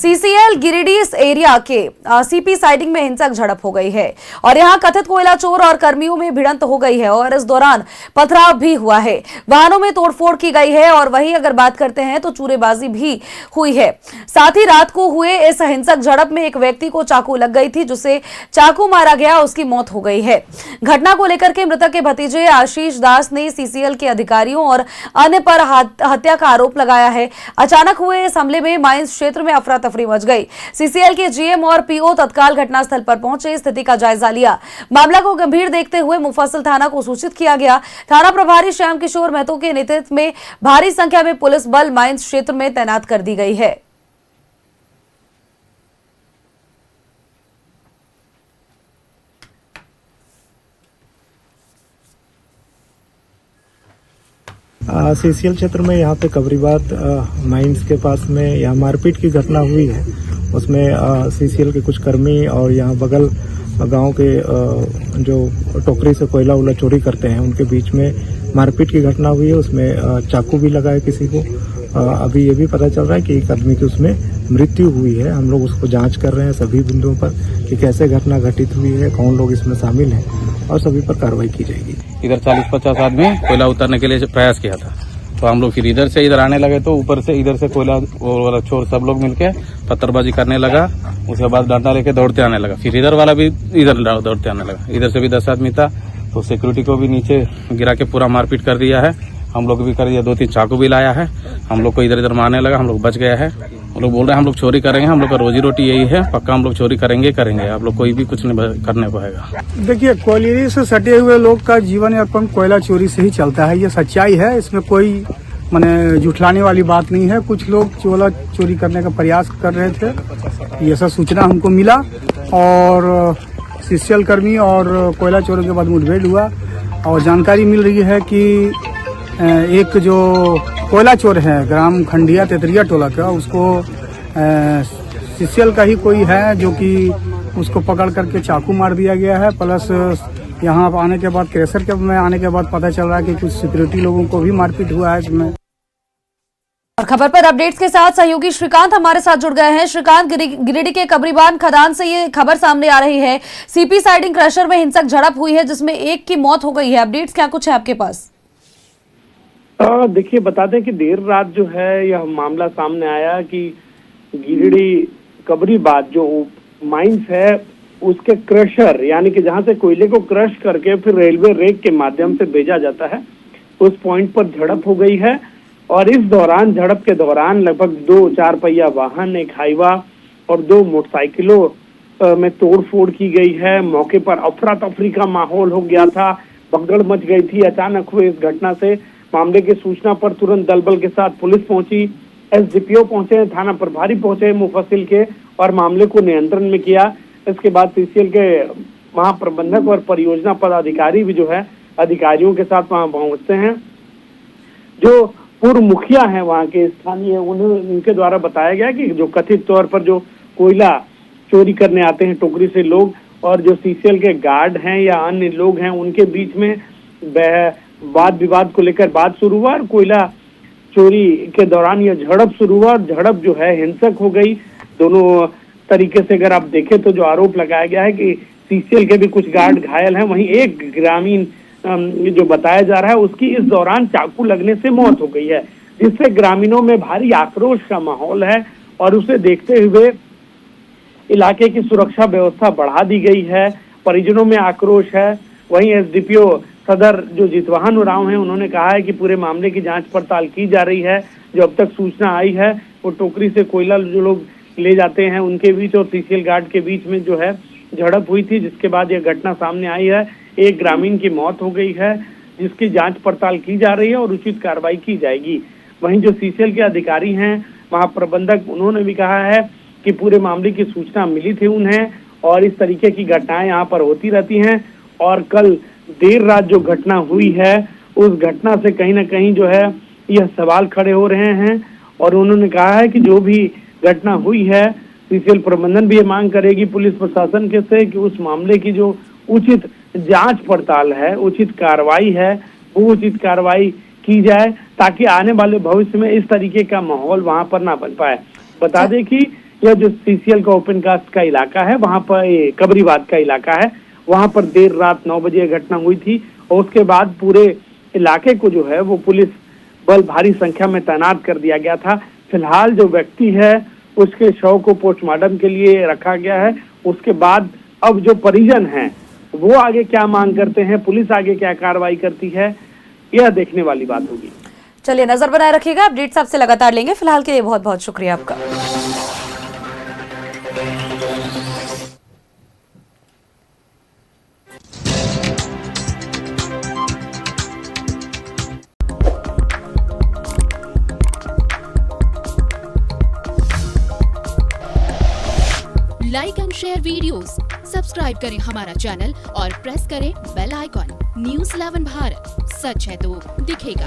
CCL Giridih area के CP siding में हिंसक झड़प हो गई है और यहां कथित कोयला चोर और कर्मियों में भिड़ंत हो गई है और इस दौरान पथराव भी हुआ है। वाहनों में तोड़फोड़ की गई है और वहीं अगर बात करते हैं तो चूरेबाजी भी हुई है। साथ ही रात को हुए इस हिंसक झड़प में एक व्यक्ति को चाकू लग गई थी, जिसे चाकू मारा गया, उसकी मौत हो गई है। घटना को लेकर के मृतक के भतीजे आशीष दास ने सीसीएल के अधिकारियों और अन्य पर हत्या का आरोप लगाया है। अचानक हुए इस हमले में माइंस क्षेत्र में अफरा तफरी मच गई। सीसीएल के जीएम और पीओ तत्काल घटनास्थल पर पहुंचे, स्थिति का जायजा लिया। मामला को गंभीर देखते हुए मुफस्सिल थाना को सूचित किया गया। थाना प्रभारी श्याम किशोर महतो के नेतृत्व में भारी संख्या में पुलिस बल माइंस क्षेत्र में तैनात कर दी गई है। सीसीएल क्षेत्र में यहाँ पे कबरीबाद माइंस के पास में यहाँ मारपीट की घटना हुई है। उसमें सीसीएल के कुछ कर्मी और यहाँ बगल गांव के जो टोकरी से कोयला वोला चोरी करते हैं उनके बीच में मारपीट की घटना हुई है। उसमें चाकू भी लगा है किसी को। अभी ये भी पता चल रहा है कि एक आदमी की उसमें मृत्यु हुई है। हम लोग उसको जांच कर रहे हैं सभी बिंदुओं पर कि कैसे घटना घटित हुई है, कौन लोग इसमें शामिल हैं और सभी पर कार्रवाई की जाएगी। इधर 40-50 आदमी कोयला उतारने के लिए प्रयास किया था, तो हम लोग फिर इधर से इधर आने लगे तो ऊपर से इधर से कोयला और चोर सब लोग मिलके पत्थरबाजी करने लगा। उसके बाद डंडा लेके दौड़ते आने लगा, फिर इधर वाला भी इधर दौड़ते आने लगा। इधर से भी 10 आदमी था, तो सिक्योरिटी को भी नीचे गिरा के पूरा मारपीट कर दिया है। हम लोग भी कर दिया, 2-3 चाकू भी लाया है। हम लोग को इधर इधर मारने लगा, हम लोग बच गए हैं। वो लोग बोल रहे हैं हम लोग चोरी करेंगे, हम लोग का रोजी रोटी यही है, पक्का हम लोग चोरी करेंगे। आप लोग कोई भी कुछ नहीं करने पाएगा। देखिए, कोयले से सटे हुए लोग का जीवन यापन कोयला चोरी से ही चलता है, ये सच्चाई है। इसमें कोई माने जुठलाने वाली बात नहीं है। कुछ लोग कोयला चोरी करने का प्रयास कर रहे थे, ये सब सूचना हमको मिला और सीसीएल कर्मी और कोयला चोरों के बाद मुठभेड़ हुआ और जानकारी मिल रही है कि एक जो कोयला चोर है ग्राम खंडिया तेतरिया टोला का, उसको सीसीएल का ही कोई है जो कि उसको पकड़ करके चाकू मार दिया गया है। प्लस यहाँ आने के बाद क्रेशर के में आने के बाद पता चल रहा है कि कुछ सिक्योरिटी लोगों को भी मारपीट हुआ है इसमें। और खबर पर अपडेट्स के साथ सहयोगी श्रीकांत हमारे साथ जुड़ गए हैं। श्रीकांत, गिरिडीह के कबरीबाद खदान से ये खबर सामने आ रही है, सीपी साइडिंग क्रशर में हिंसक झड़प हुई है जिसमें एक की मौत हो गई है। अपडेट्स क्या कुछ है आपके पास? देखिए, बता दें कि देर रात जो है यह मामला सामने आया कि गिरिडीह कबरीबाद जो माइंस है उसके क्रशर यानी कि जहां से कोयले को क्रश करके फिर रेलवे रेक के माध्यम से भेजा जाता है, उस पॉइंट पर झड़प हो गई है। और इस दौरान झड़प के दौरान लगभग 2 4 पहिया वाहन, एक हाईवा और 2 मोटरसाइकिलों में तोड़फोड़ की गई है। मौके पर अफरा तफरी का माहौल हो गया था, भगदड़ मच गई थी। अचानक हुए इस घटना से मामले की सूचना पर तुरंत दल बल के साथ पुलिस पहुंची, एसडीपीओ पहुंचे, थाना प्रभारी पहुंचे मुफस्सिल के और मामले को नियंत्रण में किया। इसके बाद सीसीएल के महाप्रबंधक और परियोजना पदाधिकारी भी जो है अधिकारियों के साथ वहां पहुंचते हैं। जो पूर्व मुखिया हैं वहां के स्थानीय, उनके द्वारा बताया गया कि जो कथित तौर पर जो कोयला चोरी करने आते हैं टोकरी से लोग और जो सीसीएल के गार्ड हैं या अन्य लोग हैं, उनके बीच में वाद विवाद को लेकर बात शुरू हुआ और कोयला चोरी के दौरान यह झड़प शुरू हुआ और झड़प जो है हिंसक हो गई। दोनों तरीके से अगर आप देखें तो जो आरोप लगाया गया है कि सीसीएल के भी कुछ गार्ड घायल हैं, वहीं एक ग्रामीण जो बताया जा रहा है उसकी इस दौरान चाकू लगने से मौत हो गई है, जिससे ग्रामीणों में भारी आक्रोश का माहौल है और उसे देखते हुए इलाके की सुरक्षा व्यवस्था बढ़ा दी गई है। परिजनों में आक्रोश है। वहीं एसडीपीओ सदर जो जितवाहन उरांव हैं, उन्होंने कहा है कि पूरे मामले की जांच पड़ताल की जा रही है। जो अब तक सूचना आई है वो टोकरी से कोयला जो लोग ले जाते हैं उनके बीच और सीसीएल गार्ड के बीच में जो है झड़प हुई थी, जिसके बाद यह घटना सामने आई है। एक ग्रामीण की मौत हो गई है, जिसकी जांच पड़ताल की जा रही है और उचित कार्रवाई की जाएगी। वहीं जो सीसीएल के अधिकारी हैं, महाप्रबंधक, उन्होंने भी कहा है कि पूरे मामले की सूचना मिली थी उन्हें और इस तरीके की घटनाएं यहाँ पर होती रहती हैं। और कल देर रात जो घटना हुई है उस घटना से कहीं ना कहीं जो है यह सवाल खड़े हो रहे हैं और उन्होंने कहा है कि जो भी घटना हुई है सीसीएल प्रबंधन भी ये मांग करेगी पुलिस प्रशासन के से कि उस मामले की जो उचित जांच पड़ताल है, उचित कार्रवाई है, वो उचित कार्रवाई की जाए ताकि आने वाले भविष्य में इस तरीके का माहौल वहां पर ना बन पाए। बता दें कि यह जो सीसीएल का ओपन कास्ट का इलाका है, वहां पर ये कबरीबाद का इलाका है, वहां पर देर रात 9 बजे घटना हुई थी और उसके बाद पूरे इलाके को जो है वो पुलिस बल भारी संख्या में तैनात कर दिया गया था। फिलहाल जो व्यक्ति है उसके शव को पोस्टमार्टम के लिए रखा गया है। उसके बाद अब जो परिजन हैं वो आगे क्या मांग करते हैं, पुलिस आगे क्या कार्रवाई करती है, यह देखने वाली बात होगी। चलिए नजर बनाए रखिएगा, अपडेट्स आपसे लगातार लेंगे। फिलहाल के लिए बहुत बहुत शुक्रिया आपका। Like and share videos, subscribe करें हमारा चैनल और प्रेस करें बेल आइकॉन। न्यूज़ 11 भारत, सच है तो दिखेगा।